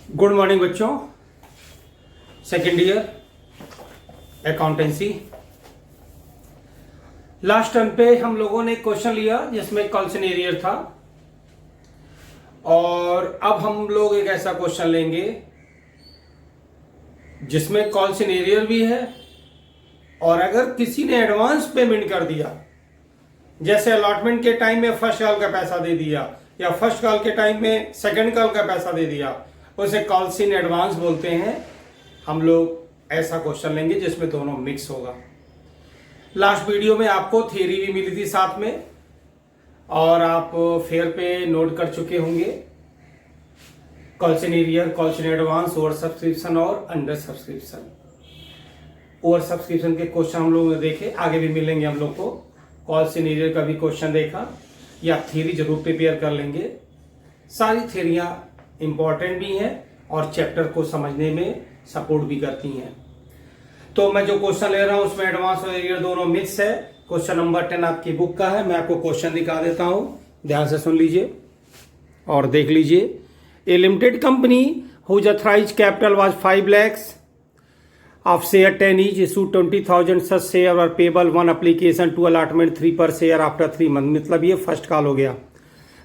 Good morning बच्चों। Second year accountancy. Last term पे हम लोगों ने क्वेश्चन लिया जिसमें कॉल्सन एरियर था, और अब हम लोग एक ऐसा क्वेश्चन लेंगे जिसमें कॉल्सन एरियर भी है, और अगर किसी ने एडवांस पेमेंट कर दिया, जैसे अलॉटमेंट के टाइम में फर्स्ट कॉल का पैसा दे दिया या फर्स्ट कॉल के टाइम में सेकंड कॉल का पैसा दे दिया, उसे कॉल्स इन एडवांस बोलते हैं। हम लोग ऐसा क्वेश्चन लेंगे जिसमें दोनों मिक्स होगा। लास्ट वीडियो में आपको थियरी भी मिली थी साथ में, और आप फेयर पे नोट कर चुके होंगे calls in arrear, calls in advance, over subscription और अंडर सब्सक्रिप्शन। ओवर सब्सक्रिप्शन के क्वेश्चन हम लोग देखे, आगे भी मिलेंगे हम लोग को। कॉल्स इन एरियर का भी क्वेश्चन देखा, या थियरी जरूर प्रिपेयर कर लेंगे। सारी थियरियां इंपॉर्टेंट भी हैं और चैप्टर को समझने में सपोर्ट भी करती हैं। तो मैं जो क्वेश्चन ले रहा हूं उसमें एडवांस और एरियर दोनों मिक्स है। क्वेश्चन नंबर 10 आपकी बुक का है। मैं आपको क्वेश्चन दिखा देता हूं, ध्यान से सुन लीजिए और देख लीजिए। A limited company whose authorised capital was 5 lakhs of share 10 each issued 20,000 such share or payable one application to allotment 3 per share after 3 months। मतलब ये फर्स्ट कॉल हो गया।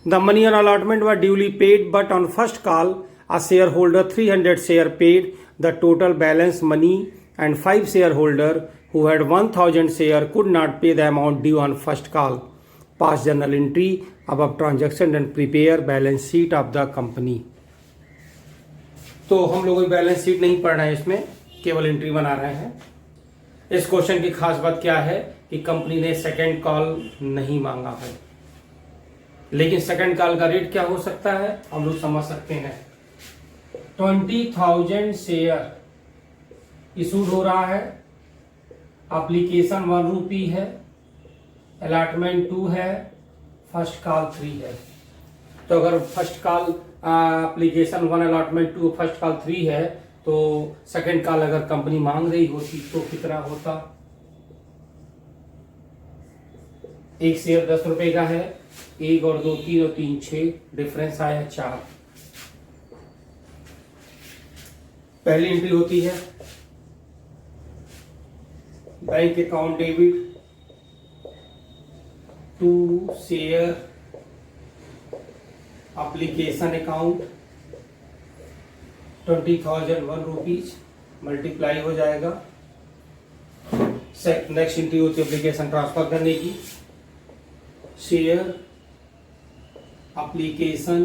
The money on allotment was duly paid, but on first call, a shareholder 300 share paid the total balance money, and 5 shareholder who had 1,000 share could not pay the amount due on first call। Pass journal entry above transaction and prepare balance sheet of the company। तो हम लोग balance sheet नहीं पढ़ रहे हैं, इसमें केवल entry बना रहे हैं। इस क्वेश्चन की खास बात क्या है कि कंपनी ने सेकेंड कॉल नहीं मांगा है, लेकिन सेकंड कॉल का रेट क्या हो सकता है हम लोग समझ सकते हैं। 20,000 शेयर इशूड हो रहा है, एप्लीकेशन 1 रुपी है, अलॉटमेंट 2 है, फर्स्ट कॉल 3 है। तो अगर first call application 1, allotment 2, first call 3 है, तो सेकंड कॉल अगर कंपनी मांग रही होती तो कितना होता। एक शेयर 10 रुपए का है, 1 और 2 3 और 3 6, डिफरेंस आया 4। पहली एंट्री होती है bank account debit to share application account 20,001 rupees multiply हो जाएगा। नेक्स्ट एंट्री होती है एप्लीकेशन ट्रांसफर करने की। Share application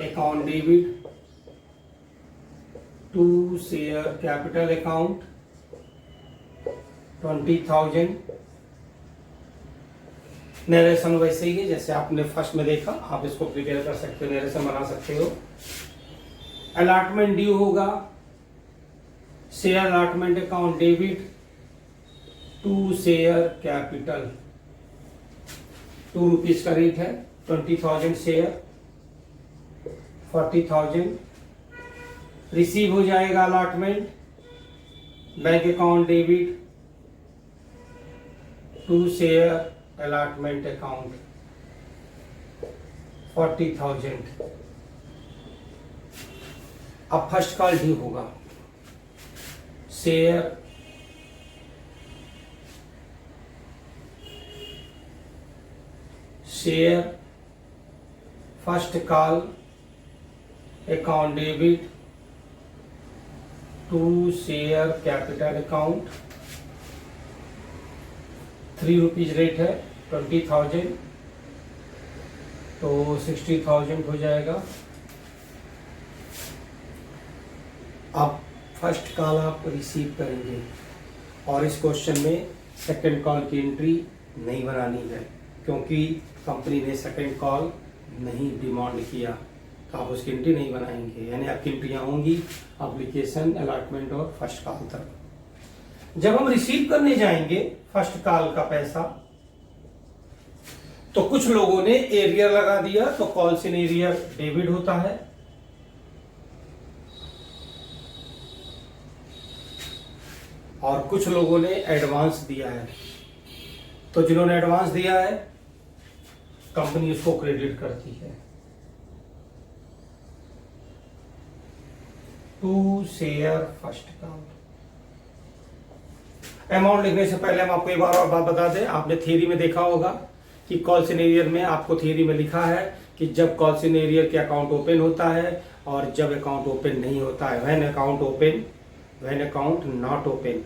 account debit to share capital account 20,000। Narration वैसे ही है जैसे आपने फर्स्ट में देखा, आप इसको प्रिपेयर कर सकते हो, नरेशन बना सकते हो। अलॉटमेंट ड्यू होगा, share allotment account debit to share capital 2 rupees का रेट है। 20,000 शेयर 40,000 रिसीव हो जाएगा allotment, bank account debit to share allotment account 40,000। अब फर्स्ट कॉल ड्यू होगा, share first call account debit to share capital account 3 rupees rate है। 20,000 तो 60,000 हो जाएगा। अब फर्स्ट कॉल आप रिसीव करेंगे, और इस क्वेश्चन में सेकंड कॉल की एंट्री नहीं बनानी है, क्योंकि कंपनी ने सेकंड कॉल नहीं डिमांड किया, तो आप उसकी एंट्री नहीं बनाएंगे। यानी आपकी एंट्रियां होंगी एप्लीकेशन, अलॉटमेंट और फर्स्ट कॉल तक। जब हम रिसीव करने जाएंगे फर्स्ट कॉल का पैसा, तो कुछ लोगों ने एरियर लगा दिया, तो कॉल्स इन एरियर डेबिट होता है, और कुछ लोगों ने एडवांस दिया है। तो जिन्होंने एडवांस दिया है कंपनी उसको क्रेडिट करती है। To share first call. Amount लिखने से पहले हम आपको एक बार और बात बता दें, आपने थियरी में देखा होगा कि कॉल सिनेरियर में आपको थियरी में लिखा है कि जब कॉल सिनेरियर के अकाउंट ओपन होता है और जब अकाउंट ओपन नहीं होता है, when account open, when account not open.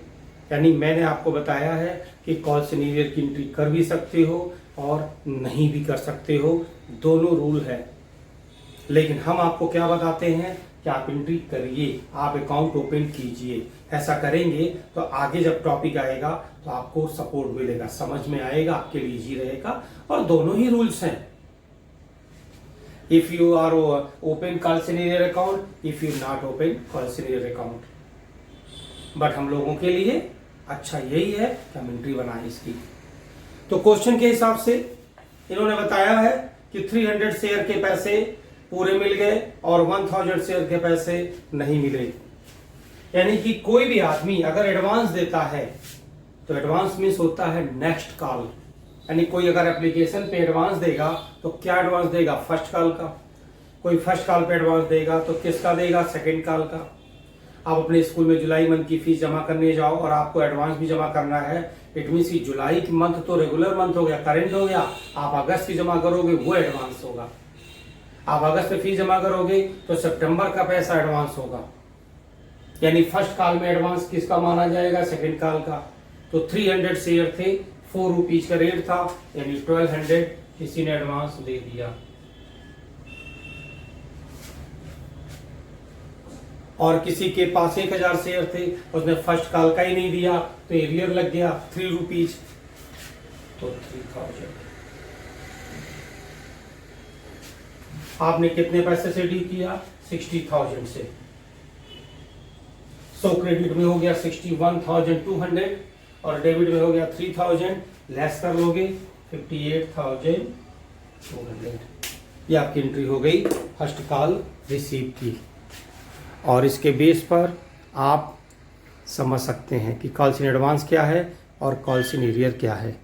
यानी मैंने आपको बताया है कि कॉल सिनेरियर की एंट्री कर भी सकते हो और नहीं भी कर सकते हो, दोनों रूल है। लेकिन हम आपको क्या बताते हैं कि आप एंट्री करिए, आप अकाउंट ओपन कीजिए। ऐसा करेंगे तो आगे जब टॉपिक आएगा तो आपको सपोर्ट मिलेगा, समझ में आएगा, आपके लिए इजी रहेगा। और दोनों ही रूल्स हैं, if you are open call in arrear account, if you not open call in arrear account. But हम लोगों के लिए अच्छा यही है कि हम एंट्री बनाएं इसकी। तो क्वेश्चन के हिसाब से इन्होंने बताया है कि 300 शेयर के पैसे पूरे मिल गए और 1000 शेयर के पैसे नहीं मिले। यानी कि कोई भी आदमी अगर एडवांस देता है तो एडवांस मीन्स होता है नेक्स्ट कॉल। यानी कोई अगर एप्लीकेशन पे एडवांस देगा तो क्या एडवांस देगा? फर्स्ट कॉल का। कोई फर्स्ट कॉल पे एडवांस देगा तो किसका देगा? सेकंड कॉल का। आप अपने स्कूल में जुलाई मंथ की फीस जमा करने जाओ और आपको एडवांस भी जमा करना है, इट मीन्स कि जुलाई की मंथ तो रेगुलर मंथ हो गया, करंट हो गया। आप अगस्त की जमा करोगे वो एडवांस होगा। आप अगस्त में फीस जमा करोगे तो सितंबर का पैसा एडवांस होगा। यानी फर्स्ट कॉल में एडवांस किसका माना जाएगा? सेकंड कॉल का। तो 300 शेयर थे, 4 रुपीज का रेट था, यानी 1200 किसी ने एडवांस दे दिया। और किसी के पास 1000 शेयर थे, उसने फर्स्ट कॉल का ही नहीं दिया तो एरियर लग गया 3 रुपीज, तो 3000। आपने कितने पैसे से डील किया? 60,000 से। सो क्रेडिट में हो गया 61,200 और डेबिट में हो गया 3000, लेस कर लोगे 58,200। ये आपकी एंट्री हो गई फर्स्ट कॉल रिसीव की। और इसके बेस पर आप समझ सकते हैं कि कॉल्स इन एडवांस क्या है और कॉल्स इन एरियर क्या है।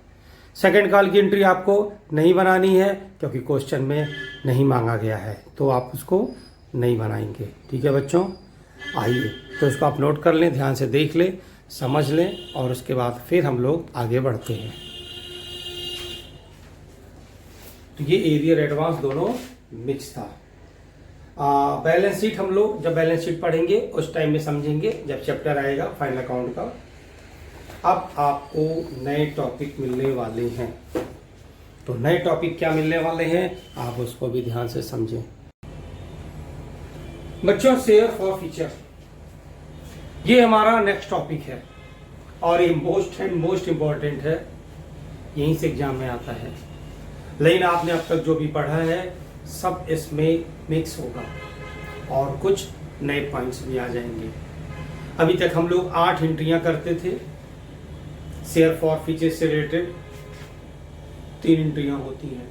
सेकंड कॉल की एंट्री आपको नहीं बनानी है क्योंकि क्वेश्चन में नहीं मांगा गया है, तो आप उसको नहीं बनाएंगे। ठीक है बच्चों, आइए तो इसको आप नोट कर लें, ध्यान से देख लें, समझ लें और उसके बाद फिर हम लोग आगे बढ़ते हैं। तो ये एरियर एडवांस दोनों मिक्स था। बैलेंस शीट हम लोग जब बैलेंस शीट पढ़ेंगे उस टाइम में समझेंगे, जब चैप्टर आएगा फाइनल अकाउंट का। अब आपको नए टॉपिक मिलने वाले हैं, तो नए टॉपिक क्या मिलने वाले हैं आप उसको भी ध्यान से समझें। बच्चों, शेयर फॉर फ्यूचर ये हमारा नेक्स्ट टॉपिक है और ये मोस्ट इंपॉर्टेंट है, यहीं से एग्जाम में आता है। लेकिन आपने अब तक जो भी पढ़ा है सब इसमें मिक्स होगा और कुछ नए पॉइंट्स भी आ जाएंगे। अभी तक हम लोग 8 एंट्रियां करते थे शेयर फॉर फ्यूचर से रिलेटेड, 3 एंट्रियां होती हैं।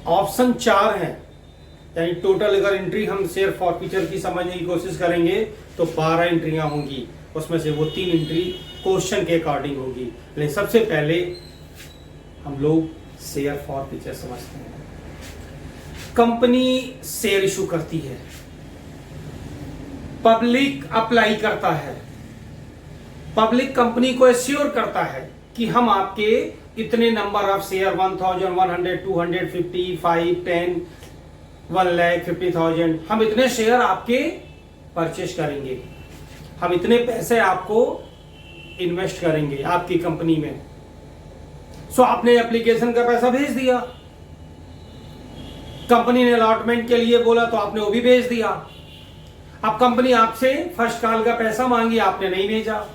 ऑप्शन 4 है, यानी टोटल अगर एंट्री हम शेयर फॉर फ्यूचर की समझने की कोशिश करेंगे तो 12 एंट्रियां होंगी, उसमें से वो 3 एंट्री क्वेश्चन के अकॉर्डिंग होगी। लेकिन सबसे पहले हम लोग शेयर फॉर फ्यूचर समझते हैं। कंपनी शेयर इशू करती है, पब्लिक अप्लाई करता है, पब्लिक कंपनी को एश्योर करता है कि हम आपके इतने नंबर ऑफ शेयर 1000, 100, 200, 50, 5, 10, 1,50,000 हम इतने शेयर आपके परचेज करेंगे, हम इतने पैसे आपको इन्वेस्ट करेंगे आपकी कंपनी में। सो आपने एप्लीकेशन का पैसा भेज दिया, कंपनी ने अलॉटमेंट के लिए बोला तो आपने वो भी भेज दिया। अब कंपनी आपसे फर्स्ट कॉल का पैसा मांगी, आपने नहीं भेजा,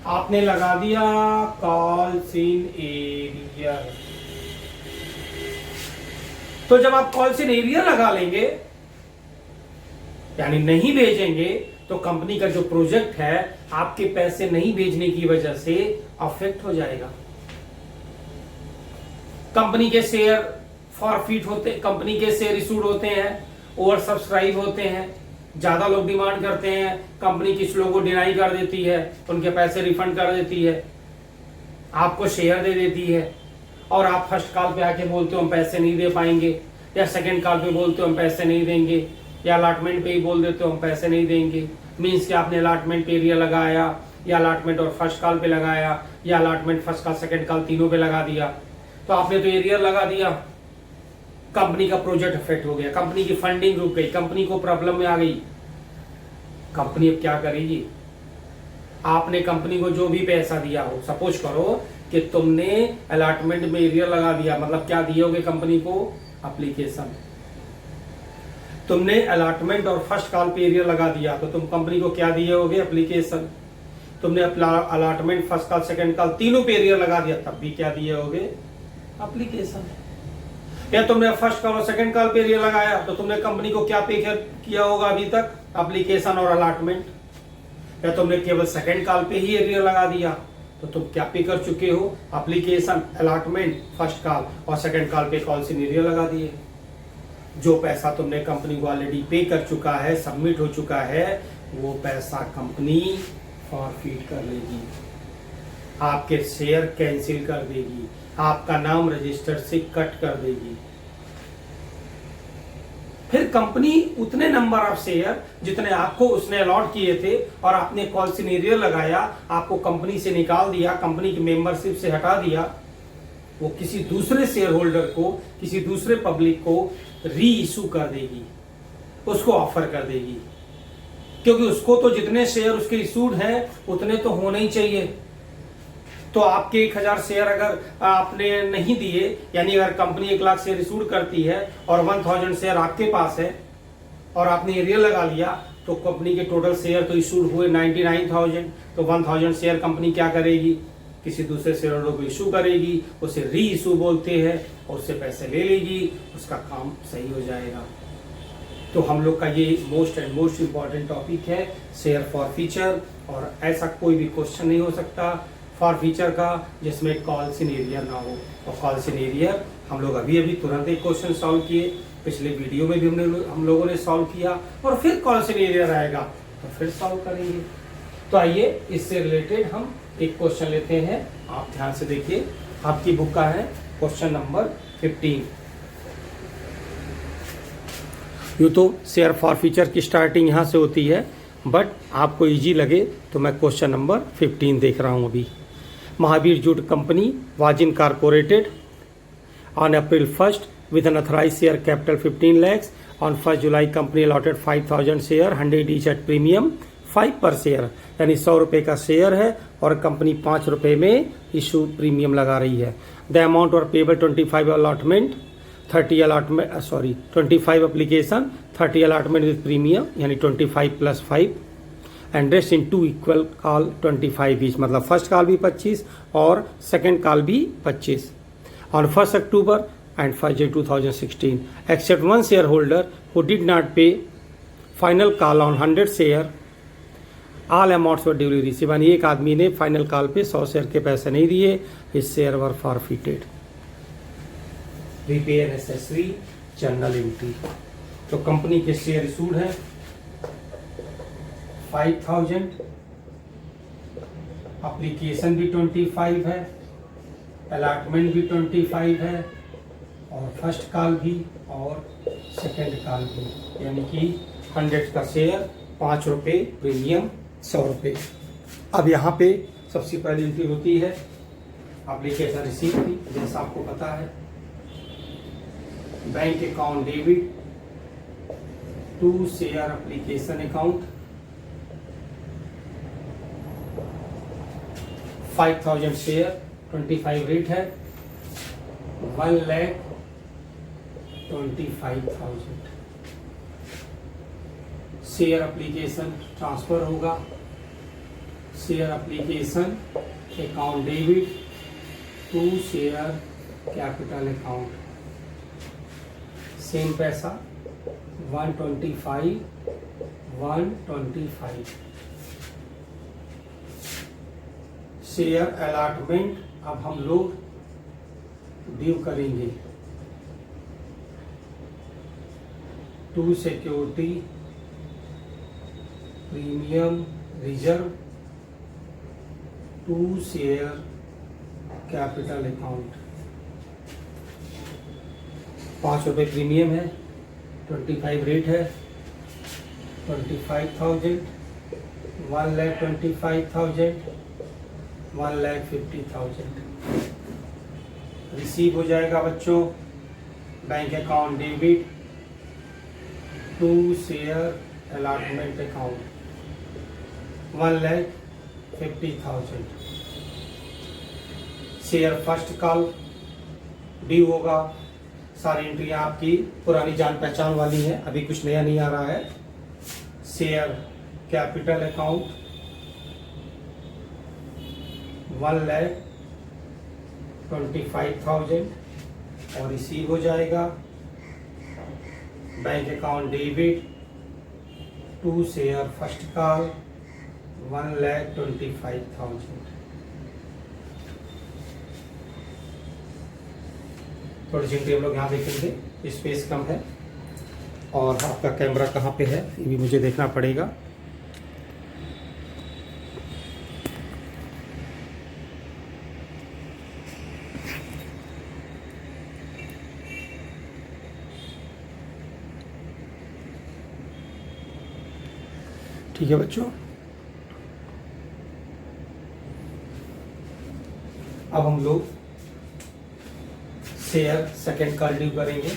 आपने लगा दिया कॉल्स इन एरियर। तो जब आप कॉल्स इन एरियर लगा लेंगे यानी नहीं भेजेंगे तो कंपनी का जो प्रोजेक्ट है आपके पैसे नहीं भेजने की वजह से अफेक्ट हो जाएगा। कंपनी के शेयर फॉरफिट होते, कंपनी के शेयर इशूड होते हैं, ओवर सब्सक्राइब होते हैं, ज्यादा लोग डिमांड करते हैं, कंपनी किस लोगों को डिनाई कर देती है, उनके पैसे रिफंड कर देती है, आपको शेयर दे देती है और आप फर्स्ट कॉल पे आके बोलते हो हम पैसे नहीं दे पाएंगे, या सेकंड कॉल पे बोलते हो हम पैसे नहीं देंगे। या अलॉटमेंट पे ही बोल देते हो हम पैसे नहीं देंगे, मीन्स कि आपने अलॉटमेंट पे एरिया लगाया या अलॉटमेंट और फर्स्ट कॉल पे लगाया या allotment first call second call तीनों पे लगा दिया, तो आपने तो एरिया लगा दिया, कंपनी का प्रोजेक्ट अफेक्ट हो गया, कंपनी की फंडिंग रुक गई, कंपनी को प्रॉब्लम में आ गई। कंपनी अब क्या करेगी? आपने कंपनी को जो भी पैसा दिया हो, सपोज करो कि तुमने अलॉटमेंट में एरिया लगा दिया, मतलब क्या दियोगे कंपनी को? एप्लीकेशन। तुमने अलॉटमेंट और फर्स्ट कॉल पे एरिया लगा दिया तो तुम कंपनी को क्या दिए होगे? एप्लीकेशन। तुमने allotment first call second call तीनों पे एरिया लगा दिया तब भी क्या दिए होगे? एप्लीकेशन। या तुमने फर्स्ट कॉल और सेकंड कॉल पे एरिया लगाया तो तुमने कंपनी को क्या पे किया होगा अभी तक? एप्लीकेशन और अलॉटमेंट। या तुमने केवल सेकंड कॉल पे ही एरिया लगा दिया तो तुम क्या पे कर चुके हो? एप्लीकेशन, अलॉटमेंट, फर्स्ट कॉल और सेकंड कॉल पे कॉल से एरिया लगा दिए। जो पैसा तुमने कंपनी को ऑलरेडी पे कर चुका है, सबमिट हो चुका है, वो पैसा कंपनी फॉरफिट कर लेगी, आपके शेयर कैंसिल कर देगी, आपका नाम रजिस्टर से कट कर देगी। फिर कंपनी उतने नंबर ऑफ शेयर जितने आपको उसने अलॉट किए थे और आपने कॉल सिनेरियो लगाया, आपको कंपनी से निकाल दिया, कंपनी की मेंबरशिप से हटा दिया, वो किसी दूसरे शेयर होल्डर को, किसी दूसरे पब्लिक को री इशू कर देगी, उसको ऑफर कर देगी, क्योंकि उसको तो जितने शेयर उसके इशूड हैं उतने तो होने ही चाहिए। तो आपके 1000 शेयर अगर आपने नहीं दिए, यानी अगर कंपनी 1 लाख शेयर इशूड करती है और 1000 शेयर आपके पास है और आपने एरिया लगा लिया, तो कंपनी के टोटल शेयर तो इशूड हुए 99,000, तो 1000 शेयर कंपनी क्या करेगी? किसी दूसरे शेयर होल्डर को इशू करेगी, उसे री इशू बोलते हैं, और उससे पैसे ले लेगी, उसका काम सही हो जाएगा। तो हम लोग का ये most and most important topic है शेयर फॉरफीचर, और ऐसा कोई भी क्वेश्चन नहीं हो सकता फॉरफीचर का जिसमें कॉल सिनेरियर ना हो। और कॉल सिनेरियर हम लोग अभी तुरंत एक क्वेश्चन सॉल्व किए, पिछले वीडियो में भी हम लोगों ने सॉल्व किया, और फिर कॉल सिनेरियर आएगा तो फिर सॉल्व करेंगे। तो आइए इससे रिलेटेड हम एक क्वेश्चन लेते हैं, आप ध्यान से देखिए, आपकी बुक का है क्वेश्चन नंबर 15। यूँ तो शेयर फॉरफीचर की स्टार्टिंग यहाँ से होती है, बट आपको इजी लगे तो मैं क्वेश्चन नंबर 15 देख रहा हूँ अभी। Mahavir jute company was incorporated on April 1st with an authorized share capital 15 lakhs. On 1st July company allotted 5,000 share 100 each at premium 5 पर शेयर, यानी 100 रुपये का शेयर है और कंपनी 5 रुपये में इशू प्रीमियम लगा रही है। द अमाउंट और payable 25 allotment 30 allotment 25 application 30 allotment with premium, यानी 25 + 5 and rest in 2 equal call 25 each, मतलब फर्स्ट कॉल भी 25 और सेकेंड कॉल भी 25 on 1st October and 1st January 2016, except one shareholder who did not pay final call on 100 share, all amounts were duly received। यानी एक आदमी ने final call पे 100 share के पैसे नहीं दिए, his share were forfeited। Repay necessary journal entry। तो कंपनी के शेयर इशूड है 5,000, एप्लीकेशन भी 25 है, अलॉटमेंट भी 25 है, और फर्स्ट कॉल भी और सेकंड कॉल भी, यानी कि 100 का शेयर 5 रुपये प्रीमियम 100 रुपये। अब यहाँ पे सबसे पहली एंट्री होती है एप्लीकेशन रिसीव की, जैसा आपको पता है, bank account debit to share application account 5,000 share 25 rate है, 1,25,000 शेयर एप्लीकेशन ट्रांसफर होगा, share application account debit to share capital account, same पैसा 125 शेयर अलॉटमेंट अब हम लोग ड्यू करेंगे, to security premium reserve to share capital account, 5 रुपये premium है, 25 rate है, 25,000, 1,25,000, 1,50,000 रिसीव हो जाएगा बच्चों। Bank account debit to share allotment account 1,50,000। Share first call due होगा। सारी एंट्रियां आपकी पुरानी जान पहचान वाली है, अभी कुछ नया नहीं आ रहा है। शेयर कैपिटल अकाउंट 1,25,000 और रिसीव हो जाएगा। Bank account debit to share first call 1,25,000। थोड़ी सी एंट्री हम लोग यहाँ देखेंगे, स्पेस कम है और आपका कैमरा कहाँ पे है ये भी मुझे देखना पड़ेगा। ठीक है बच्चों, अब हम लोग शेयर सेकेंड कॉल ड्यू करेंगे।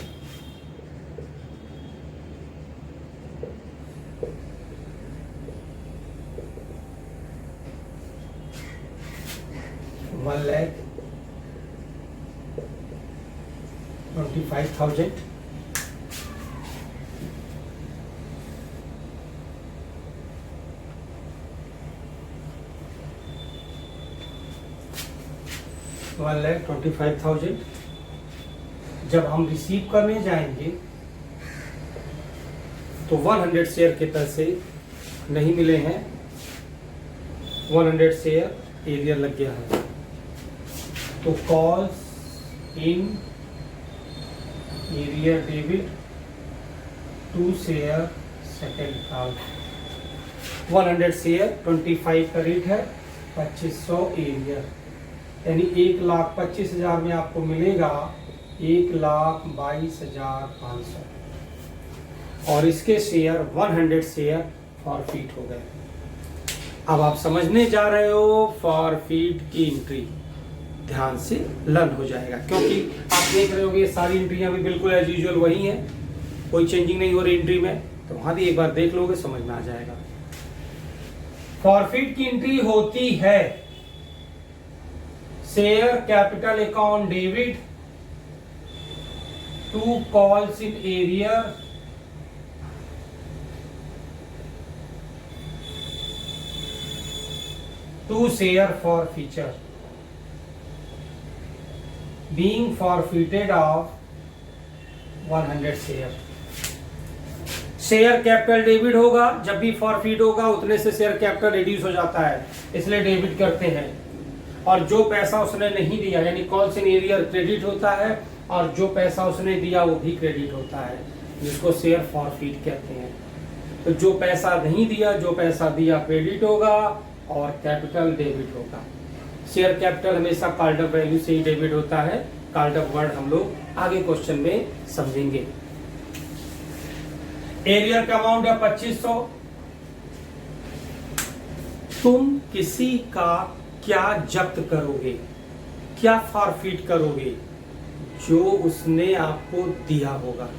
$1,25,000 $1,25,000 जब हम रिसीव करने जाएंगे तो 100 शेयर के पैसे नहीं मिले हैं, 100 शेयर एरियर लग गया है। तो calls in arrear debit to share second call 100 share 25 का रेट है, 2500 एरियर, यानी 1,25,000 में आपको मिलेगा 1,22,500 और इसके शेयर 100 शेयर फॉरफिट हो गए। अब आप समझने जा रहे हो फॉरफिट की एंट्री, ध्यान से लर्न हो जाएगा क्योंकि आप देख रहे होगे सारी एंट्रियां भी बिल्कुल एज यूजुअल वही हैं, कोई चेंजिंग नहीं हो रही एंट्री में, तो वहां भी एक बार देख लोगे समझ में आ जाएगा। फॉरफिट की एंट्री होती है share capital account debit to calls in arrear to share forfeiture being forfeited of 100 share. Share capital debit होगा, जब भी फॉरफिट होगा उतने से शेयर कैपिटल रिड्यूस हो जाता है, इसलिए डेबिट करते हैं। और जो पैसा उसने नहीं दिया यानी कॉल्स इन एरियर क्रेडिट होता है और जो पैसा उसने दिया वो भी क्रेडिट होता है, जिसको शेयर फॉरफिट कहते हैं। तो जो पैसा नहीं दिया, जो पैसा दिया क्रेडिट होगा और कैपिटल डेबिट होगा। शेयर कैपिटल हमेशा कॉल्ड अप वैल्यू से ही डेबिट होता है, कॉल्ड अप वर्ड हम लोग आगे क्वेश्चन में समझेंगे। एरियर का अमाउंट है 2500। तुम किसी का क्या जब्त करोगे, क्या फॉरफिट करोगे? जो उसने आपको दिया होगा।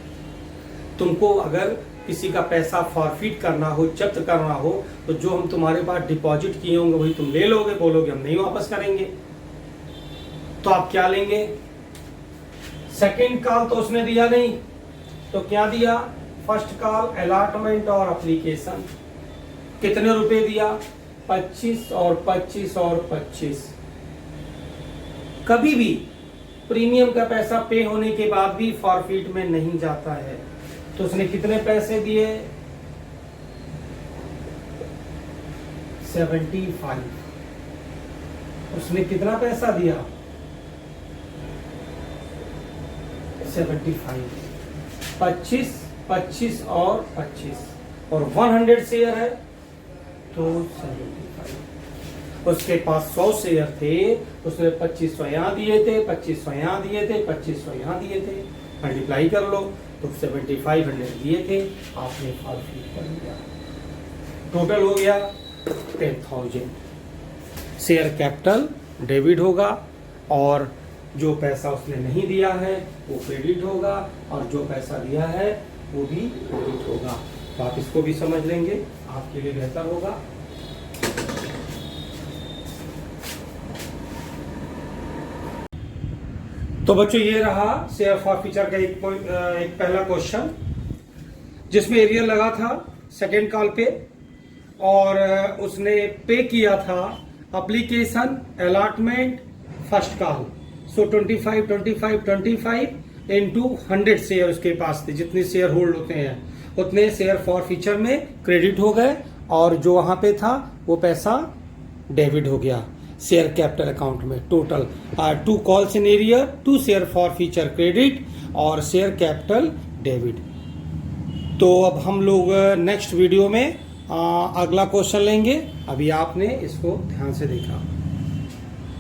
तुमको अगर किसी का पैसा फॉरफिट करना हो, जब्त करना हो, तो जो हम तुम्हारे पास डिपॉजिट किए होंगे वही तुम ले लोगे, बोलोगे हम नहीं वापस करेंगे। तो आप क्या लेंगे? सेकंड कॉल तो उसने दिया नहीं, तो क्या दिया? फर्स्ट कॉल, अलॉटमेंट और एप्लीकेशन। कितने रुपए दिया? 25 और 25 और 25। कभी भी प्रीमियम का पैसा पे होने के बाद भी फॉरफिट में नहीं जाता है। तो उसने कितने पैसे दिए? 75। उसने कितना पैसा दिया? 75। 25, 25 और 25 और 100 शेयर है तो 75। उसके पास 100 शेयर थे, उसने 2500 यहाँ दिए थे, 2500 यहाँ दिए थे, 2500 यहाँ दिए थे, मल्टीप्लाई कर लो तो 7500 दिए थे, आपने फॉरफिट कर लिया। टोटल हो गया 10,000। शेयर कैपिटल डेबिट होगा और जो पैसा उसने नहीं दिया है वो क्रेडिट होगा और जो पैसा दिया है वो भी क्रेडिट होगा। तो आप इसको भी समझ लेंगे, आपके लिए बेहतर होगा। तो बच्चों ये रहा शेयर फॉरफीचर का एक पहला क्वेश्चन जिसमें एरियल लगा था सेकेंड कॉल पे और उसने पे किया था एप्लीकेशन अलॉटमेंट फर्स्ट कॉल। सो 25 इनटू 100 शेयर उसके पास थे, जितने शेयर होल्ड होते हैं उतने शेयर फॉरफीचर में क्रेडिट हो गए और जो वहां पे था वो पैसा डेबिट हो गया शेयर कैपिटल अकाउंट में। Total 2 calls in arrear, 2 share forfeiture credit और शेयर कैपिटल डेबिट। तो अब हम लोग नेक्स्ट वीडियो में अगला क्वेश्चन लेंगे। अभी आपने इसको ध्यान से देखा।